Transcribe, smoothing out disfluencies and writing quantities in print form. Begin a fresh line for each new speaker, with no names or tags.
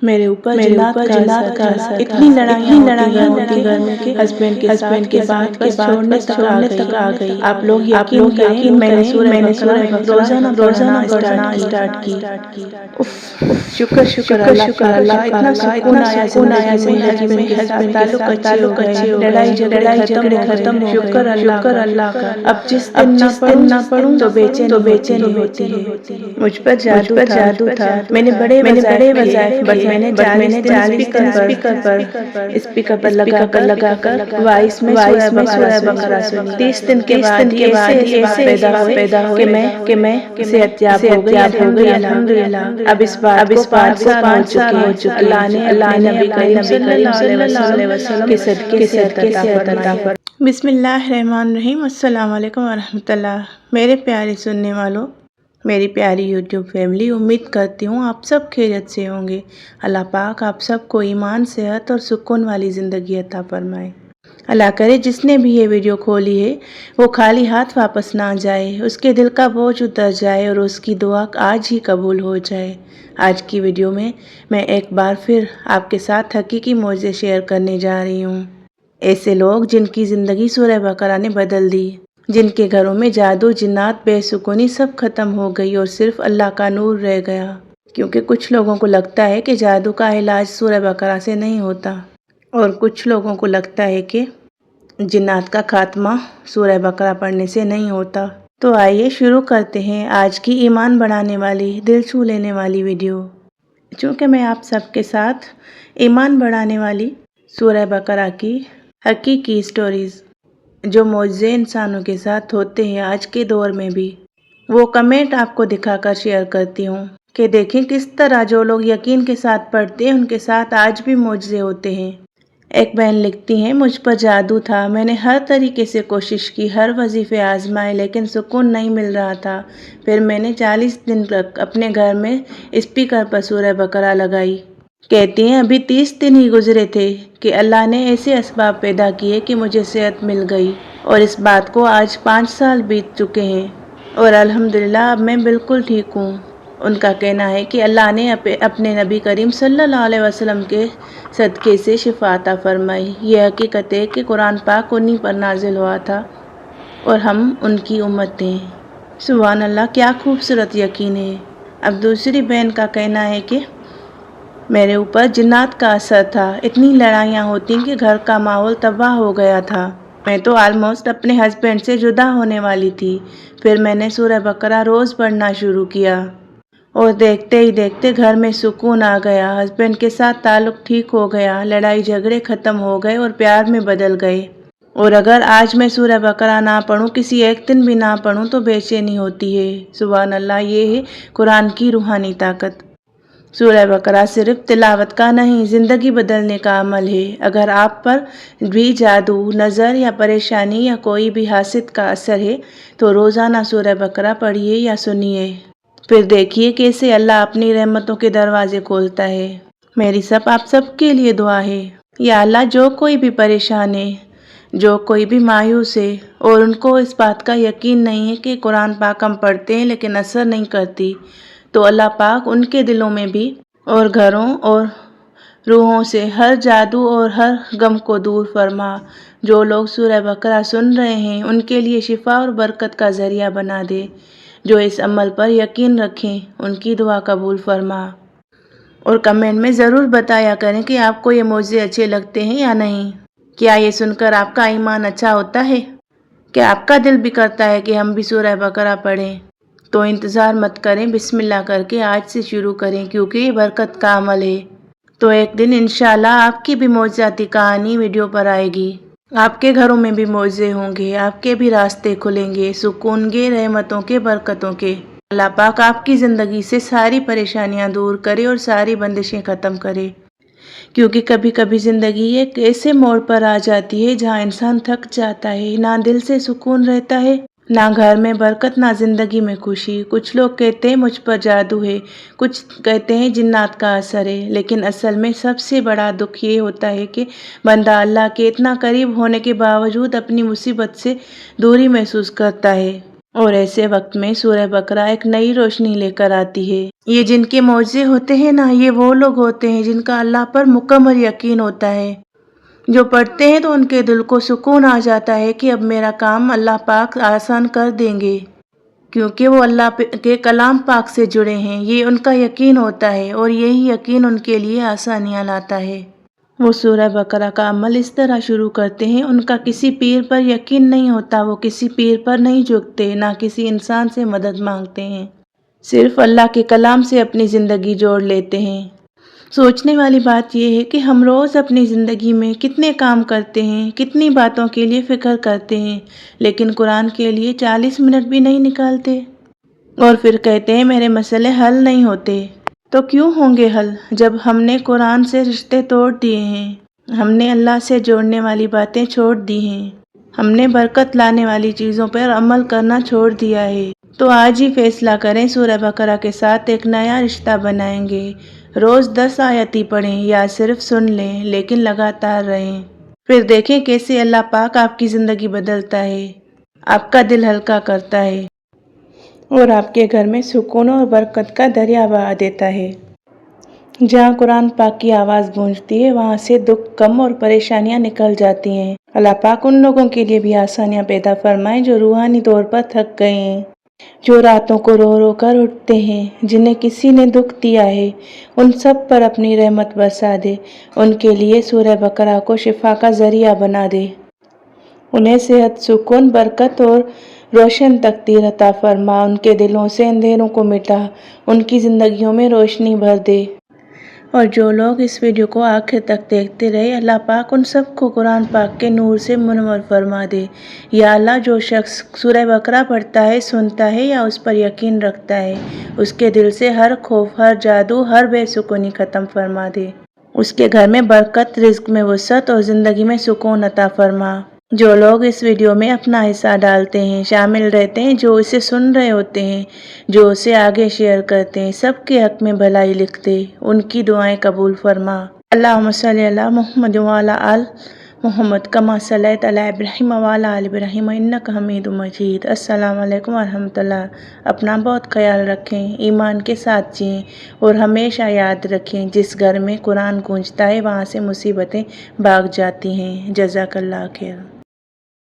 میرے اوپر جنات کا اثر، اتنی لڑائیاں ہوتی گھر میں کہ ہسبینڈ کے ساتھ بس چھوڑنے تک آ گئی۔ آپ لوگ یقین کریں میں نے سورہ بقرہ روزانہ پڑھنا اسٹارٹ کی۔ شکر اللہ کا، اتنا سکون آیا زندگی میں، ہسبینڈ کے ساتھ تعلق اچھے ہو گئے، لڑائی جھگڑے ختم ہو گئے۔ شکر اللہ کا۔ اب جس دن نہ پڑھوں تو بے چینی ہوتی ہے۔ مجھ پر جادو تھا، میں نے بڑے وظائف کیے، میں نے 40 پر لگا کر وائس میں سورہ بقرہ سنی۔ 30 دن کے بعد ایسے پیدا ہوئے کہ میں صحت یاب ہو گئی، الحمدللہ۔ اب اس بات کو 5 سال ہو چکے۔ اللہ نے اپنے نبی کریم صلی اللہ علیہ وسلم کے صدقے صحت عطا فرمائی۔ بسم اللہ الرحمن الرحیم۔ السلام علیکم ورحمۃ اللہ۔ میرے پیارے سننے والوں، میری پیاری یوٹیوب فیملی، امید کرتی ہوں آپ سب خیریت سے ہوں گے۔ اللہ پاک آپ سب کو ایمان، صحت اور سکون والی زندگی عطا فرمائے۔ اللہ کرے جس نے بھی یہ ویڈیو کھولی ہے وہ خالی ہاتھ واپس نہ جائے، اس کے دل کا بوجھ اتر جائے اور اس کی دعا آج ہی قبول ہو جائے۔ آج کی ویڈیو میں ایک بار پھر آپ کے ساتھ حقیقی معجزے شیئر کرنے جا رہی ہوں۔ ایسے لوگ جن کی زندگی سورہ بقرہ نے بدل دی، جن کے گھروں میں جادو، جنات، بے سکونی سب ختم ہو گئی اور صرف اللہ کا نور رہ گیا۔ کیونکہ کچھ لوگوں کو لگتا ہے کہ جادو کا علاج سورہ بقرہ سے نہیں ہوتا، اور کچھ لوگوں کو لگتا ہے کہ جنات کا خاتمہ سورہ بقرہ پڑھنے سے نہیں ہوتا۔ تو آئیے شروع کرتے ہیں آج کی ایمان بڑھانے والی، دل چھو لینے والی ویڈیو۔ چونکہ میں آپ سب کے ساتھ ایمان بڑھانے والی سورہ بقرہ کی حقیقی سٹوریز، جو معجزے انسانوں کے ساتھ ہوتے ہیں آج کے دور میں بھی، وہ کمنٹ آپ کو دکھا کر شیئر کرتی ہوں کہ دیکھیں کس طرح جو لوگ یقین کے ساتھ پڑھتے ہیں ان کے ساتھ آج بھی معجزے ہوتے ہیں۔ ایک بہن لکھتی ہیں، مجھ پر جادو تھا، میں نے ہر طریقے سے کوشش کی، ہر وظیفے آزمائے لیکن سکون نہیں مل رہا تھا۔ پھر میں نے 40 دن تک اپنے گھر میں اسپیکر پر سورہ بقرہ لگائی۔ کہتی ہیں ابھی 30 دن ہی گزرے تھے کہ اللہ نے ایسے اسباب پیدا کیے کہ مجھے صحت مل گئی، اور اس بات کو آج 5 سال بیت چکے ہیں اور الحمدللہ اب میں بالکل ٹھیک ہوں۔ ان کا کہنا ہے کہ اللہ نے اپنے نبی کریم صلی اللہ علیہ وسلم کے صدقے سے شفا عطا فرمائی۔ یہ حقیقت ہے کہ قرآن پاک انہی پر نازل ہوا تھا اور ہم ان کی امت ہیں۔ سبحان اللہ، کیا خوبصورت یقین ہے۔ اب دوسری بہن کا کہنا ہے کہ میرے اوپر جنات کا اثر تھا، اتنی لڑائیاں ہوتی کہ گھر کا ماحول تباہ ہو گیا تھا، میں تو آلموسٹ اپنے ہسبینڈ سے جدا ہونے والی تھی۔ پھر میں نے سورہ بقرہ روز پڑھنا شروع کیا اور دیکھتے ہی دیکھتے گھر میں سکون آ گیا، ہسبینڈ کے ساتھ تعلق ٹھیک ہو گیا، لڑائی جھگڑے ختم ہو گئے اور پیار میں بدل گئے۔ اور اگر آج میں سورہ بقرہ نہ پڑھوں، کسی ایک دن بھی نہ پڑھوں تو بے چینی ہوتی ہے۔ سبحان اللہ، یہ ہے قرآن کی روحانی طاقت۔ سورہ بقرہ صرف تلاوت کا نہیں، زندگی بدلنے کا عمل ہے۔ اگر آپ پر بھی جادو، نظر یا پریشانی یا کوئی بھی حاسد کا اثر ہے تو روزانہ سورہ بقرہ پڑھیے یا سنیے، پھر دیکھیے کیسے اللہ اپنی رحمتوں کے دروازے کھولتا ہے۔ میری آپ سب کے لیے دعا ہے، یا اللہ جو کوئی بھی پریشان ہے، جو کوئی بھی مایوس ہے اور ان کو اس بات کا یقین نہیں ہے کہ قرآن پاک ہم پڑھتے ہیں لیکن اثر نہیں کرتی، تو اللہ پاک ان کے دلوں میں بھی اور گھروں اور روحوں سے ہر جادو اور ہر غم کو دور فرما۔ جو لوگ سورہ بقرہ سن رہے ہیں ان کے لیے شفا اور برکت کا ذریعہ بنا دے۔ جو اس عمل پر یقین رکھیں ان کی دعا قبول فرما۔ اور کمنٹ میں ضرور بتایا کریں کہ آپ کو یہ معجزے اچھے لگتے ہیں یا نہیں۔ کیا یہ سن کر آپ کا ایمان اچھا ہوتا ہے؟ کیا آپ کا دل بھی کرتا ہے کہ ہم بھی سورہ بقرہ پڑھیں؟ تو انتظار مت کریں، بسم اللہ کر کے آج سے شروع کریں، کیونکہ یہ برکت کا عمل ہے۔ تو ایک دن انشاءاللہ آپ کی بھی معجزاتی کہانی ویڈیو پر آئے گی، آپ کے گھروں میں بھی معجزے ہوں گے، آپ کے بھی راستے کھلیں گے، سکون کے، رحمتوں کے، برکتوں کے۔ اللہ پاک آپ کی زندگی سے ساری پریشانیاں دور کرے اور ساری بندشیں ختم کرے، کیونکہ کبھی کبھی زندگی ایک ایسے موڑ پر آ جاتی ہے جہاں انسان تھک جاتا ہے، نہ دل سے سکون رہتا ہے، نہ گھر میں برکت، نہ زندگی میں خوشی۔ کچھ لوگ کہتے ہیں مجھ پر جادو ہے، کچھ کہتے ہیں جنات کا اثر ہے، لیکن اصل میں سب سے بڑا دکھ یہ ہوتا ہے کہ بندہ اللہ کے اتنا قریب ہونے کے باوجود اپنی مصیبت سے دوری محسوس کرتا ہے اور ایسے وقت میں سورہ بقرہ ایک نئی روشنی لے کر آتی ہے۔ یہ جن کے معجزے ہوتے ہیں نا، یہ وہ لوگ ہوتے ہیں جن کا اللہ پر مکمل یقین ہوتا ہے، جو پڑھتے ہیں تو ان کے دل کو سکون آ جاتا ہے کہ اب میرا کام اللہ پاک آسان کر دیں گے، کیونکہ وہ اللہ کے کلام پاک سے جڑے ہیں۔ یہ ان کا یقین ہوتا ہے اور یہی یقین ان کے لیے آسانیاں لاتا ہے۔ وہ سورہ بقرہ کا عمل اس طرح شروع کرتے ہیں، ان کا کسی پیر پر یقین نہیں ہوتا، وہ کسی پیر پر نہیں جھکتے، نہ کسی انسان سے مدد مانگتے ہیں، صرف اللہ کے کلام سے اپنی زندگی جوڑ لیتے ہیں۔ سوچنے والی بات یہ ہے کہ ہم روز اپنی زندگی میں کتنے کام کرتے ہیں، کتنی باتوں کے لیے فکر کرتے ہیں، لیکن قرآن کے لیے 40 منٹ بھی نہیں نکالتے، اور پھر کہتے ہیں میرے مسئلے حل نہیں ہوتے۔ تو کیوں ہوں گے حل، جب ہم نے قرآن سے رشتے توڑ دیے ہیں، ہم نے اللہ سے جوڑنے والی باتیں چھوڑ دی ہیں، ہم نے برکت لانے والی چیزوں پر عمل کرنا چھوڑ دیا ہے۔ تو آج ہی فیصلہ کریں، سورہ بقرہ کے ساتھ ایک نیا رشتہ بنائیں گے۔ روز 10 آیتیں پڑھیں یا صرف سن لیں، لیکن لگاتار رہیں، پھر دیکھیں کیسے اللہ پاک آپ کی زندگی بدلتا ہے، آپ کا دل ہلکا کرتا ہے، اور آپ کے گھر میں سکون اور برکت کا دریا بہا دیتا ہے۔ جہاں قرآن پاک کی آواز گونجتی ہے، وہاں سے دکھ کم اور پریشانیاں نکل جاتی ہیں۔ اللہ پاک ان لوگوں کے لیے بھی آسانیاں پیدا فرمائے جو روحانی طور پر تھک گئے ہیں، جو راتوں کو رو رو کر اٹھتے ہیں، جنہیں کسی نے دکھ دیا ہے، ان سب پر اپنی رحمت برسا دے، ان کے لیے سورہ بقرہ کو شفا کا ذریعہ بنا دے، انہیں صحت، سکون، برکت اور روشن تقدیر عطا فرما، ان کے دلوں سے اندھیروں کو مٹا، ان کی زندگیوں میں روشنی بھر دے۔ اور جو لوگ اس ویڈیو کو آخر تک دیکھتے رہے، اللہ پاک ان سب کو قرآن پاک کے نور سے منور فرما دے۔ یا اللہ، جو شخص سورہ بقرہ پڑھتا ہے، سنتا ہے یا اس پر یقین رکھتا ہے، اس کے دل سے ہر خوف، ہر جادو، ہر بے سکونی ختم فرما دے، اس کے گھر میں برکت، رزق میں وسعت اور زندگی میں سکون عطا فرما۔ جو لوگ اس ویڈیو میں اپنا حصہ ڈالتے ہیں، شامل رہتے ہیں، جو اسے سن رہے ہوتے ہیں، جو اسے آگے شیئر کرتے ہیں، سب کے حق میں بھلائی لکھ دے، ان کی دعائیں قبول فرما۔ اللہم صلی علی محمد وعلی آل محمد کما صلیت علی ابراہیم وعلی آل ابراہیم انک حمید مجید۔ السلام علیکم ورحمۃ اللہ۔ اپنا بہت خیال رکھیں، ایمان کے ساتھ جئیں، اور ہمیشہ یاد رکھیں جس گھر میں قرآن گونجتا ہے وہاں سے مصیبتیں بھاگ جاتی ہیں۔ جزاک اللہ خیر۔